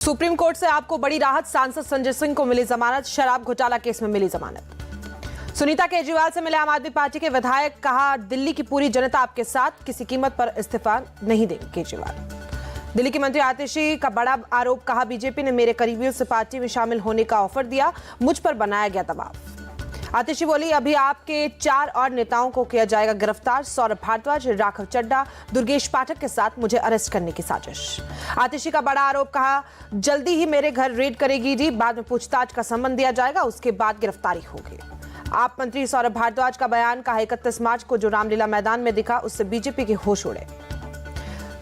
Supreme court से आपको बड़ी राहत, सांसद संजय सिंह को मिली जमानत, शराब घोटाला केस में मिली जमानत। सुनीता केजरीवाल से मिले आम आदमी पार्टी के विधायक, कहा दिल्ली की पूरी जनता आपके साथ, किसी कीमत पर इस्तीफा नहीं देंगे केजरीवाल। दिल्ली की मंत्री आतिशी का बड़ा आरोप, कहा बीजेपी ने मेरे करीबियों से पार्टी में शामिल होने का ऑफर दिया, मुझ पर बनाया गया दबाव। आतिशी बोली, अभी आपके 4 और नेताओं को किया जाएगा गिरफ्तार, सौरभ भारद्वाज, राघव चड्ढा, दुर्गेश पाठक के साथ मुझे अरेस्ट करने की साजिश। आतिशी का बड़ा आरोप, कहा जल्दी ही मेरे घर रेड करेगी ईडी, बाद में पूछताछ का सम्मन दिया जाएगा, उसके बाद गिरफ्तारी होगी। आप मंत्री सौरभ भारद्वाज का बयान, कहा 31 मार्च को जो रामलीला मैदान में दिखा उससे बीजेपी के होश उड़े।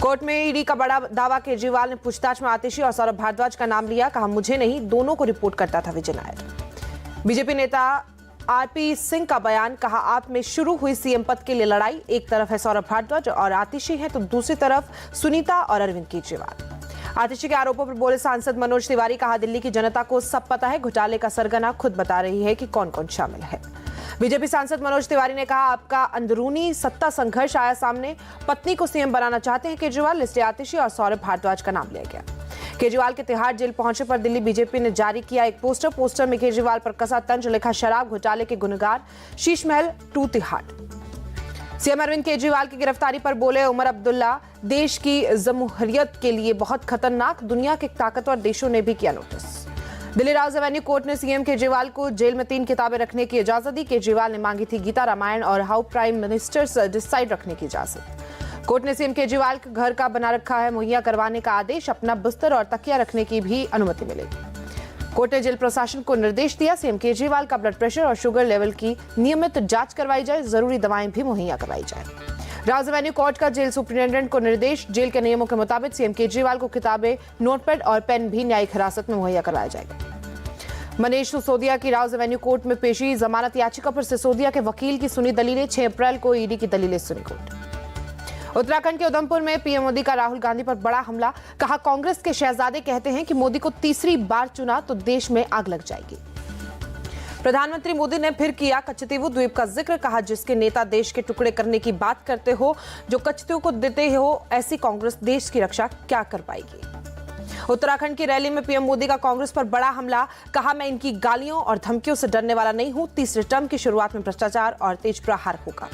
कोर्ट में ईडी का बड़ा दावा, केजरीवाल ने पूछताछ में आतिशी और सौरभ भारद्वाज का नाम लिया, कहा मुझे नहीं, दोनों को रिपोर्ट करता था विजय नायर। बीजेपी नेता आरपी सिंह का बयान, कहा आप में शुरू हुई सीएम पद के लिए लड़ाई, एक तरफ है सौरभ भारद्वाज और आतिशी है तो दूसरी तरफ सुनीता और अरविंद केजरीवाल। आतिशी के आरोपों पर बोले सांसद मनोज तिवारी, कहा दिल्ली की जनता को सब पता है, घोटाले का सरगना खुद बता रही है कि कौन कौन शामिल है। बीजेपी सांसद मनोज तिवारी ने कहा आपका अंदरूनी सत्ता संघर्ष आया सामने, पत्नी को सीएम बनाना चाहते हैं केजरीवाल, इसलिए आतिशी और सौरभ भारद्वाज का नाम लिया गया। केजरीवाल के तिहाड़ जेल पहुंचे पर दिल्ली बीजेपी ने जारी किया एक पोस्टर में केजरीवाल पर कसा तंज, लिखा शराब घोटाले के गुनहगार, शीश महल 2 तिहाड़। सीएम अरविंद केजरीवाल की गिरफ्तारी पर बोले उमर अब्दुल्ला, देश की जमहूरियत के लिए बहुत खतरनाक, दुनिया के ताकतवर देशों ने भी किया notice. Delhi Rouse Avenue court ने सीएम केजरीवाल को जेल में 3 किताबें रखने की इजाजत दी। केजरीवाल ने मांगी थी गीता रामायण और हाउ प्राइम मिनिस्टर्स डिसाइड रखने की इजाजत। कोर्ट ने सीएम केजरीवाल के घर का बना रखा है मुहैया करवाने का आदेश, अपना बिस्तर और तकिया रखने की भी अनुमति मिलेगी। कोर्ट ने जेल प्रशासन को निर्देश दिया, सीएम केजरीवाल का ब्लड प्रेशर और शुगर लेवल की नियमित जांच करवाई जाए, जरूरी दवाएं भी मुहैया करवाई जाए। राउज एवेन्यू कोर्ट का जेल सुप्रिंटेंडेंट को निर्देश, जेल के नियमों के मुताबिक सीएम केजरीवाल को किताबें, नोटपैड और पेन भी न्यायिक हिरासत में मुहैया करवाया जाएगा। मनीष सिसोदिया की राउज एवेन्यू कोर्ट में पेशी, जमानत याचिका पर सिसोदिया के वकील की सुनी दलीलें, 6 अप्रैल को ईडी की दलीलें सुनी कोर्ट। उत्तराखंड के उधमपुर में पीएम मोदी का राहुल गांधी पर बड़ा हमला, कहा कांग्रेस के शहजादे कहते हैं कि मोदी को तीसरी बार चुना तो देश में आग लग जाएगी। प्रधानमंत्री मोदी ने फिर किया कच्छतीवू द्वीप का जिक्र, कहा जिसके नेता देश के टुकड़े करने की बात करते हो, जो कच्छतीवों को देते हो, ऐसी कांग्रेस देश की रक्षा क्या कर पाएगी। उत्तराखंड की रैली में पीएम मोदी का कांग्रेस पर बड़ा हमला, कहा मैं इनकी गालियों और धमकियों से डरने वाला नहीं हूं, तीसरे टर्म की शुरुआत में भ्रष्टाचार और तेज प्रहार होगा।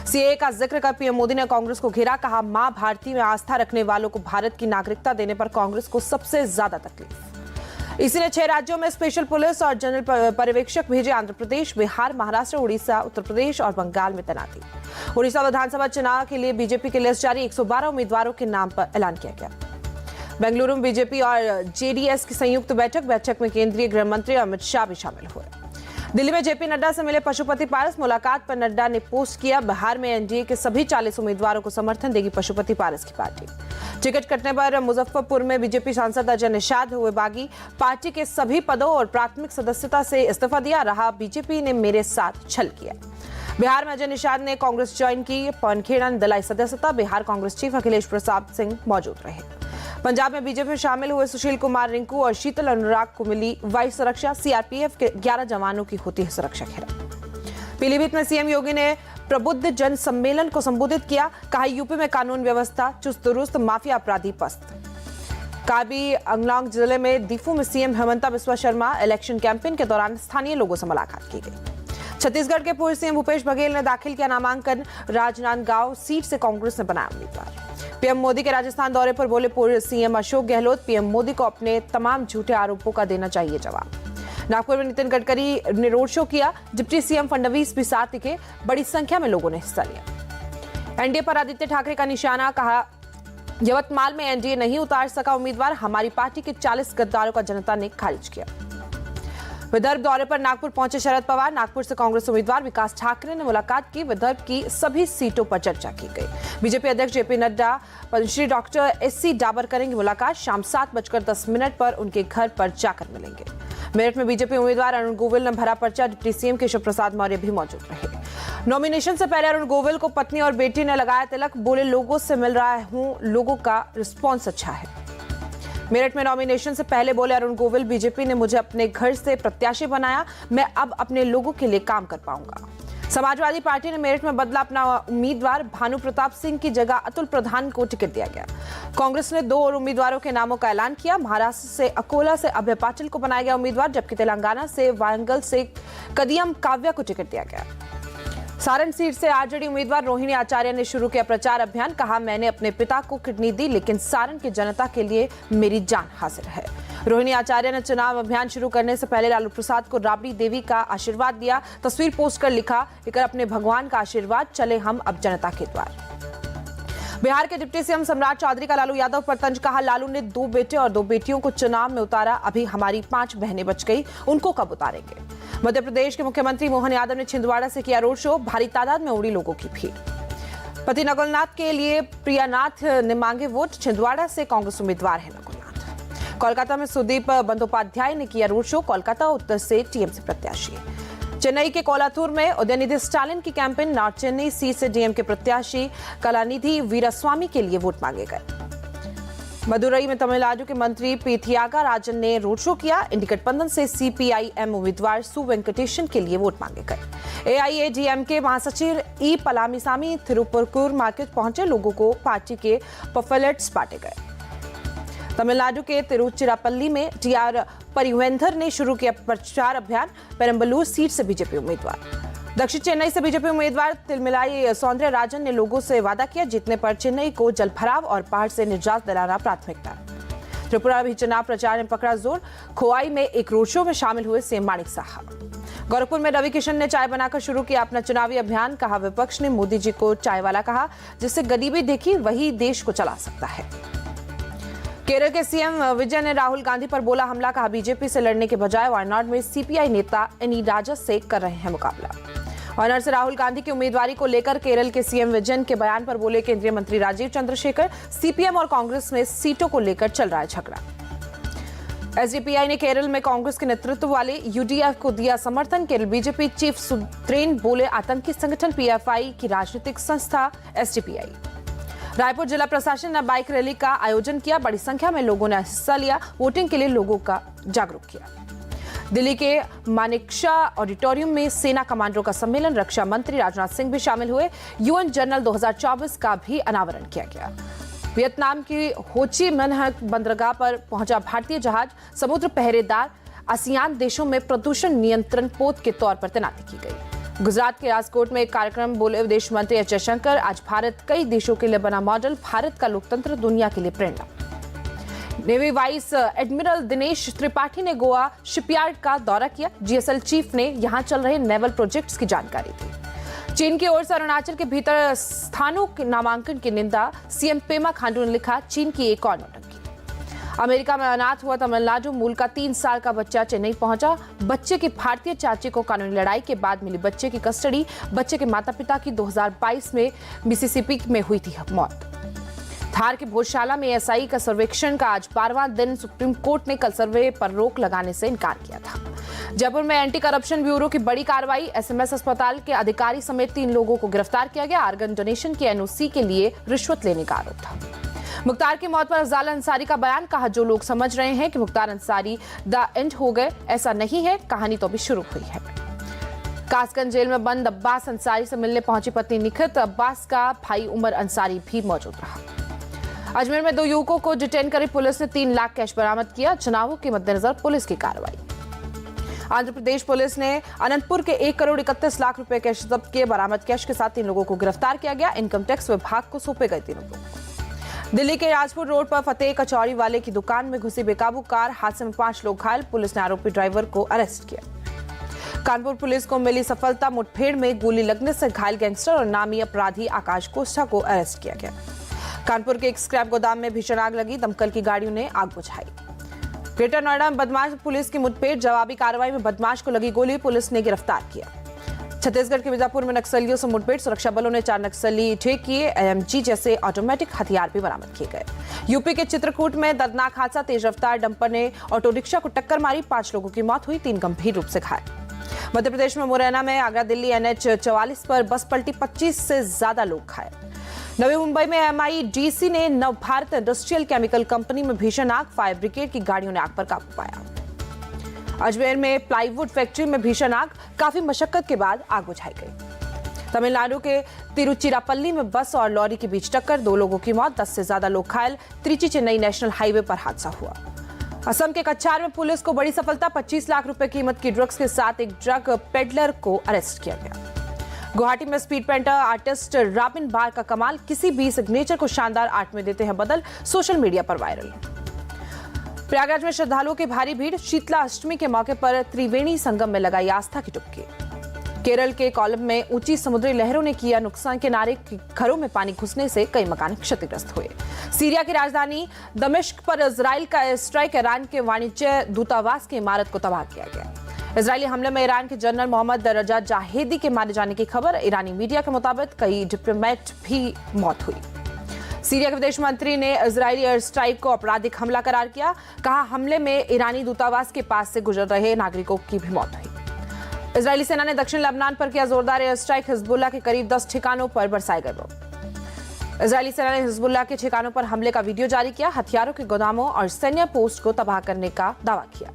सीएए का जिक्र कर पीएम मोदी ने कांग्रेस को घेरा, कहा मां भारती में आस्था रखने वालों को भारत की नागरिकता देने पर कांग्रेस को सबसे ज्यादा तकलीफ। इसी ने 6 राज्यों में स्पेशल पुलिस और जनरल पर्यवेक्षक भेजे, आंध्र प्रदेश, बिहार, महाराष्ट्र, उड़ीसा, उत्तर प्रदेश और बंगाल में तैनाती। उड़ीसा विधानसभा चुनाव के लिए बीजेपी की लिस्ट जारी, 112 उम्मीदवारों के नाम पर ऐलान किया गया। बेंगलुरु में बीजेपी और जेडीएस की संयुक्त बैठक में केंद्रीय गृह मंत्री अमित शाह भी शामिल हुए। दिल्ली में जेपी नड्डा से मिले पशुपति पारस, मुलाकात पर नड्डा ने पोस्ट किया, बिहार में एनडीए के सभी 40 उम्मीदवारों को समर्थन देगी पशुपति पारस की पार्टी। टिकट कटने पर मुजफ्फरपुर में बीजेपी सांसद अजय निषाद हुए बागी, पार्टी के सभी पदों और प्राथमिक सदस्यता से इस्तीफा दिया, रहा बीजेपी ने मेरे साथ छल किया। बिहार में अजय निषाद ने कांग्रेस ज्वाइन की, पवन खेड़ा ने दिलाई सदस्यता, बिहार कांग्रेस चीफ अखिलेश प्रसाद सिंह मौजूद रहे। पंजाब में बीजेपी में शामिल हुए सुशील कुमार रिंकू और शीतल अनुराग को मिली वायु सुरक्षा, सीआरपीएफ के 11 जवानों की होती है सुरक्षा घेरा। पीलीभीत में सीएम योगी ने प्रबुद्ध जन सम्मेलन को संबोधित किया, कहा यूपी में कानून व्यवस्था चुस्त दुरुस्त, माफिया अपराधी पस्त। कार्बी अंगलोंग जिले में दीफू में CM Himanta Biswa Sarma, election campaign के दौरान स्थानीय लोगों से मुलाकात की गई। छत्तीसगढ़ के पूर्व सीएम भूपेश बघेल ने दाखिल किया नामांकन, राजनांदगांव सीट से कांग्रेस ने बनाया उम्मीदवार। पीएम मोदी के राजस्थान दौरे पर बोले पूर्व सीएम अशोक गहलोत, पीएम मोदी को अपने तमाम झूठे आरोपों का देना चाहिए जवाब। नागपुर में नितिन गडकरी ने रोड शो किया, डिप्टी सीएम फडणवीस भी साथ दिखे, बड़ी संख्या में लोगों ने हिस्सा लिया। एनडीए पर आदित्य ठाकरे का निशाना, कहा यवतमाल में एनडीए नहीं उतार सका उम्मीदवार, हमारी पार्टी के 40 गद्दारों का जनता ने खारिज किया। विदर्भ दौरे पर नागपुर पहुंचे शरद पवार, नागपुर से कांग्रेस उम्मीदवार विकास ठाकरे ने मुलाकात की, विदर्भ की सभी सीटों पर चर्चा की गई। बीजेपी अध्यक्ष JP Nadda, Padmashri doctor SC Dabar करेंगे मुलाकात, शाम 7:10 पर उनके घर पर जाकर मिलेंगे। मेरठ में बीजेपी उम्मीदवार अरुण गोविल ने भरा पर्चा, डिप्टी सीएम केशव प्रसाद मौर्य भी मौजूद रहे। नॉमिनेशन से पहले अरुण गोविल को पत्नी और बेटी ने लगाया तिलक, बोले लोगों से मिल रहा हूं, लोगों का रिस्पॉन्स अच्छा है। मेरठ में नॉमिनेशन से पहले बोले अरुण गोविल, बीजेपी ने मुझे अपने घर से प्रत्याशी बनाया, मैं अब अपने लोगों के लिए काम कर पाऊंगा। समाजवादी पार्टी ने मेरठ में बदला अपना उम्मीदवार, भानु प्रताप सिंह की जगह अतुल प्रधान को टिकट दिया गया। कांग्रेस ने 2 और उम्मीदवारों के नामों का ऐलान किया। महाराष्ट्र से अकोला से अभय पाटिल को बनाया गया उम्मीदवार, जबकि तेलंगाना से वारंगल से कदियम काव्या को टिकट दिया गया। सारण सीट से आरजेडी उम्मीदवार रोहिणी आचार्य ने शुरू किया प्रचार अभियान। कहा, मैंने अपने पिता को किडनी दी, लेकिन सारण की जनता के लिए मेरी जान हाजिर है। रोहिणी आचार्य ने चुनाव अभियान शुरू करने से पहले लालू प्रसाद को राबड़ी देवी का आशीर्वाद दिया। तस्वीर पोस्ट कर लिखा, लेकर अपने भगवान का आशीर्वाद, चले हम अब जनता के द्वार। बिहार के डिप्टी सीएम सम्राट चौधरी का लालू यादव पर तंज। कहा, लालू ने 2 बेटे और 2 बेटियों को चुनाव में उतारा, अभी हमारी 5 बहनें बच गई, उनको कब उतारेंगे। मध्य प्रदेश के मुख्यमंत्री मोहन यादव ने छिंदवाड़ा से किया रोड शो, भारी तादाद में उमड़ी लोगों की भीड़। पति नकुलनाथ के लिए प्रियानाथ ने मांगे वोट, छिंदवाड़ा से कांग्रेस उम्मीदवार है नकुलनाथ। कोलकाता में सुदीप बंदोपाध्याय ने किया रोड शो, कोलकाता उत्तर से टीएमसी प्रत्याशी। चेन्नई के कोलाथूर में उदयनिधि स्टालिन की कैंपेन, नॉर्थ चेन्नई सीट से डीएमके प्रत्याशी कलानिधि वीरास्वामी के लिए वोट मांगे गए। मदुरई में तमिलनाडु के मंत्री पी थियागाराजन ने रोड शो किया। इंडी गठबंधन से सीपीआईएम उम्मीदवार सु वेंकटेशन के लिए वोट मांगे गए। एआईएडीएमके महासचिव ई पलानीसामी थिरुपुरकुर मार्केट पहुंचे, लोगों को पार्टी के पफलेट्स बांटे गए। तमिलनाडु के तिरुचिरापल्ली में टीआर परिवेंधर ने शुरू किया प्रचार अभियान। पेरम्बलूर सीट से बीजेपी उम्मीदवार। दक्षिण चेन्नई से बीजेपी उम्मीदवार तिलमिलाई सौंदर्यराजन ने लोगों से वादा किया, जीतने पर चेन्नई को जलभराव और बाढ़ से निजात दिलाना प्राथमिकता। त्रिपुरा भी चुनाव प्रचार में पकड़ा जोर। खोवाई में एक रोड शो में शामिल हुए सीएम माणिक साहा। गोरखपुर में रवि किशन ने चाय बनाकर शुरू किया अपना चुनावी अभियान। कहा, विपक्ष ने मोदी जी को चाय वाला कहा, जिससे गरीबी देखी वही देश को चला सकता है। केरल के सीएम विजय ने राहुल गांधी पर बोला हमला। कहा, बीजेपी से लड़ने के बजाय वायनाड में सीपीआई नेता एनी राजा से कर रहे हैं मुकाबला। वायनाड से राहुल गांधी की उम्मीदवारी को लेकर केरल के सीएम विजयन के बयान पर बोले केंद्रीय मंत्री राजीव चंद्रशेखर, सीपीएम और कांग्रेस में सीटों को लेकर चल रहा है झगड़ा। एसडीपीआई ने केरल में कांग्रेस के नेतृत्व वाले यूडीएफ को दिया समर्थन। केरल बीजेपी चीफ सुद्रेन बोले, आतंकी संगठन पीएफआई की राजनीतिक संस्था एसडीपीआई। रायपुर जिला प्रशासन ने बाइक रैली का आयोजन किया। बड़ी संख्या में लोगों ने हिस्सा लिया, वोटिंग के लिए लोगों का जागरूक किया। दिल्ली के मानेकशॉ ऑडिटोरियम में सेना कमांडरों का सम्मेलन, रक्षा मंत्री राजनाथ सिंह भी शामिल हुए। यूएन जनरल 2024 का भी अनावरण किया गया। वियतनाम की हो ची मिन्ह बंदरगाह पर पहुंचा भारतीय जहाज, समुद्र पहरेदार। आसियान देशों में प्रदूषण नियंत्रण पोत के तौर पर तैनाती की गई। गुजरात के राजकोट में एक कार्यक्रम, बोले विदेश मंत्री एस जयशंकर, आज भारत कई देशों के लिए बना मॉडल, भारत का लोकतंत्र दुनिया के लिए प्रेरणा। Navy vice admiral Dinesh Tripathi ने गोवा शिपयार्ड का दौरा किया। जीएसएल चीफ ने यहां चल रहे नेवल प्रोजेक्ट्स की जानकारी दी। चीन की ओर से अरुणाचल के भीतर स्थानों के नामांकन की निंदा, सीएम पेमा खांडू ने लिखा, चीन की एक और नौटंकी। अमेरिका में अनाथ हुआ तमिलनाडु मूल का 3 साल का बच्चा चेन्नई पहुंचा। बच्चे की भारतीय चाची को कानूनी लड़ाई के बाद मिली बच्चे की कस्टडी। बच्चे के माता पिता की 2022 में मिसिसिपी में हुई थी मौत। धार की भोजशाला में एसआई का सर्वेक्षण का आज 12वां दिन। सुप्रीम कोर्ट ने कल सर्वे पर रोक लगाने से इनकार किया था। जयपुर में एंटी करप्शन ब्यूरो की बड़ी कार्रवाई, एसएमएस अस्पताल के अधिकारी समेत 3 लोगों को गिरफ्तार किया गया। आर्गन डोनेशन की एनओसी के लिए रिश्वत लेने का आरोप था। मुख्तार की मौत पर अफजाल अंसारी का बयान। कहा, जो लोग समझ रहे हैं कि मुख्तार अंसारी द एंड हो गए, ऐसा नहीं है, कहानी तो अभी शुरू हुई है। कासगंज जेल में बंद अब्बास अंसारी से मिलने पहुंची पत्नी निखत। अब्बास का भाई उमर अंसारी भी मौजूद रहा। अजमेर में 2 युवकों को डिटेन करी पुलिस ने, 3 लाख कैश बरामद किया। चुनावों के मद्देनजर पुलिस की कार्रवाई। आंध्र प्रदेश पुलिस ने अनंतपुर के 1 करोड़ 31 लाख रुपए कैश जब्त किए। बरामद कैश के साथ 3 लोगों को गिरफ्तार किया गया। इनकम टैक्स विभाग को सौंपे गए 3 लोगों को। दिल्ली के राजपुर रोड पर फतेह कचौड़ी वाले की दुकान में घुसी बेकाबू कार, हादसे में 5 लोग घायल। पुलिस ने आरोपी ड्राइवर को अरेस्ट किया। कानपुर पुलिस को मिली सफलता, मुठभेड़ में गोली लगने से घायल गैंगस्टर और नामी अपराधी आकाश कोस्टा को अरेस्ट किया गया। कानपुर के एक स्क्रैप गोदाम में भीषण आग लगी, दमकल की गाड़ियों ने आग बुझाई। ग्रेटर नोएडा में बदमाश पुलिस की मुठभेड़, जवाबी कार्रवाई में बदमाश को लगी गोली, पुलिस ने गिरफ्तार किया। छत्तीसगढ़ के बीजापुर में नक्सलियों से मुठभेड़, सुरक्षा बलों ने 4 नक्सली ढेर किए। एएमजी जैसे ऑटोमेटिक हथियार भी बरामद किए गए। यूपी के चित्रकूट में दर्दनाक हादसा, तेज रफ्तार डंपर ने ऑटो रिक्शा को टक्कर मारी, 5 लोगों की मौत हुई, 3 गंभीर रूप से घायल। मध्य प्रदेश में मुरैना में आगरा दिल्ली एनएच 44 पर बस पलटी, 25 से ज्यादा लोग घायल। नवी मुंबई में एमआईडीसी ने नवभारत इंडस्ट्रियल केमिकल कंपनी में भीषण आग, फायर ब्रिगेड की गाड़ियों ने आग पर काबू पाया। अजमेर में प्लाईवुड फैक्ट्री में भीषण आग, काफी मशक्कत के बाद आग बुझाई गई। तमिलनाडु के तिरुचिरापल्ली में बस और लॉरी के बीच टक्कर, 2 लोगों की मौत, 10 से ज्यादा लोग घायल। त्रिची चेन्नई नेशनल हाईवे पर हादसा हुआ। असम के कछार में पुलिस को बड़ी सफलता, 25 लाख रुपए कीमत की ड्रग्स के साथ एक ड्रग पेडलर को अरेस्ट किया गया। गुवाहाटी में स्पीड पेंटर आर्टिस्ट रॉबिन बार का कमाल, किसी भी सिग्नेचर को शानदार आर्ट में देते हैं बदल, सोशल मीडिया पर वायरल। प्रयागराज में श्रद्धालुओं की भारी भीड़, शीतला अष्टमी के मौके पर त्रिवेणी संगम में लगाई आस्था की डुबकी। केरल के कोलम में ऊंची समुद्री लहरों ने किया नुकसान, किनारे घरों में पानी घुसने से कई मकान क्षतिग्रस्त हुए। सीरिया की राजधानी दमिश्क पर इजराइल का एयर स्ट्राइक, ईरान के वाणिज्य दूतावास की इमारत को तबाह किया गया। इजरायली हमले में ईरान के जनरल मोहम्मद रजा जाहेदी के मारे जाने की खबर, ईरानी मीडिया के मुताबिक कई डिप्लोमेट भी मौत हुई। सीरिया के विदेश मंत्री ने इजरायली एयर स्ट्राइक को आपराधिक हमला करार किया, कहा हमले में ईरानी दूतावास के पास से गुजर रहे नागरिकों की भी मौत हुई। इजरायली सेना ने दक्षिण लेबनान पर किया जोरदार एयर स्ट्राइक, हिजबुल्लाह के करीब 10 ठिकानों पर बरसाए गए बम। इजरायली सेना ने हिजबुल्लाह के ठिकानों पर हमले का वीडियो जारी किया, हथियारों के गोदामों और सैन्य पोस्ट को तबाह करने का दावा किया।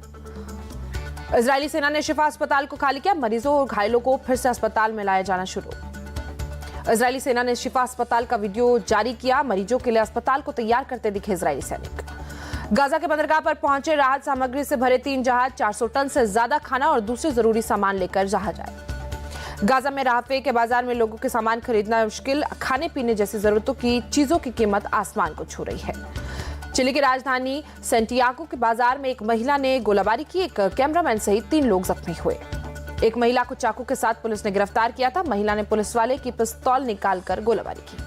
इजरायली सेना ने शिफा अस्पताल को खाली किया, मरीजों और घायलों को फिर से अस्पताल में लाया जाना शुरू। इजरायली सेना ने शिफा अस्पताल का वीडियो जारी किया, मरीजों के लिए अस्पताल को तैयार करते दिखे इजरायली सैनिक। गाजा के बंदरगाह पर पहुंचे राहत सामग्री से भरे 3 जहाज, 400 टन से ज्यादा खाना और दूसरे जरूरी सामान लेकर जहाज आए। गाजा में राफे के बाजार में लोगों के सामान खरीदना मुश्किल, खाने पीने जैसी जरूरतों की चीजों की कीमत आसमान को छू रही है। चिली की राजधानी सेंटियागो के बाजार में एक महिला ने गोलाबारी की, एक कैमरामैन सहित 3 लोग जख्मी हुए। एक महिला को चाकू के साथ पुलिस ने गिरफ्तार किया था, महिला ने पुलिस वाले की पिस्तौल निकालकर गोलाबारी की।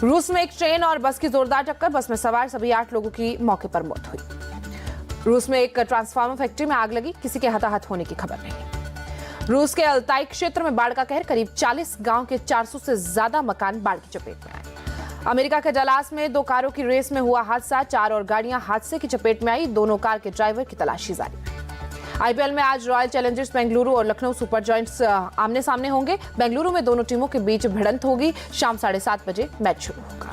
रूस में एक ट्रेन और बस की जोरदार टक्कर, बस में सवार सभी 8 लोगों की मौके पर मौत हुई। रूस में एक ट्रांसफार्मर फैक्ट्री में आग लगी, किसी के हताहत होने की खबर नहीं। रूस के अल्ताई क्षेत्र में बाढ़ का कहर, करीब 40 गांव के 400 से ज्यादा मकान बाढ़ की चपेट में आए। अमेरिका के डलास में 2 कारों की रेस में हुआ हादसा, 4 और गाड़ियां हादसे की चपेट में आई, दोनों कार के ड्राइवर की तलाशी जारी। आईपीएल में आज रॉयल चैलेंजर्स बेंगलुरु और लखनऊ सुपर जायंट्स आमने सामने होंगे। बेंगलुरु में दोनों टीमों के बीच भिड़ंत होगी, शाम 7:30 बजे मैच शुरू होगा।